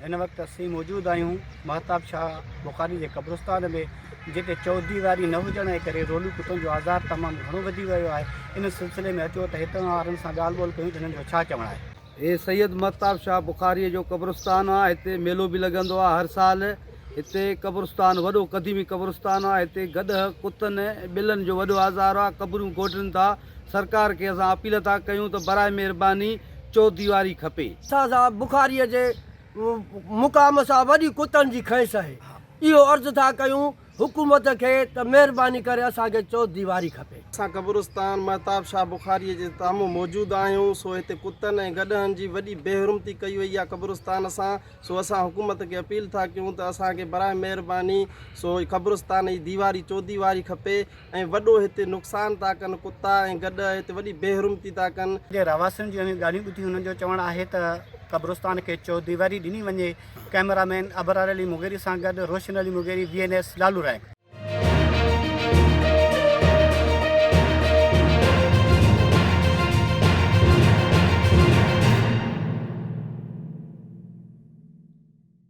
इन वक्त असीं मौजूद आहियूं महताब शाह बुखारी के कब्रिस्तान में, जिते चौधरी न हुजण जे करे रोलू कुतनि जो आज़ार तमामु घणो वधी वियो आहे। इन सिलसिले में अचो त हितां वारनि सां ॻाल्हि ॿोल कयूं त हिननि जो छा चवणु आहे। ये सैयद महताब शाह बुखारी जो कब्रिस्तान आहे। हिते मेलो भी लगंदो आहे हर साल। हिते कब्रिस्तान वॾो क़दीमी कब्रिस्तान आहे। हिते गॾ कुतनि ॿिलनि जो वॾो आज़ार आहे। कब्रूं गोठनि था। सरकार के असां अपील था कयूं त बराए महिरबानी चौदीवारी खपे। असां बुखारीअ जे मुक़ाम सां वॾी कुतनि जी खैस आहे। इहो अर्ज़ु था कयूं हुकूमत खे त महिरबानी करे असांखे चौदीवारी खपे। असां कब्रिस्तान महताब शाह बुखारी जे साम्हूं मौजूदु आहियूं। सो हिते कुतनि ऐं गॾनि जी वॾी बेहरुमती कई वई आहे कब्रिस्तान सां। सो असां हुकूमत खे अपील था कयूं त असांखे बराए महिरबानी सो कब्रिस्तान जी दीवारी चौदीवारी खपे ऐं वॾो हिते नुक़सानु था कनि कुता ऐं गॾ हिते वॾी बेहरुमती था कनि। जे रवासियुनि जी ॻाल्हियूं ॿुधियूं हुननि जो चवणु आहे त कब्रिस्तान खे चौदीवारी ॾिनी वञे। कैमरामैन अबरार अली मुगेरी सां गॾु रोशन Ali Mugeri, VNS Lalu rank.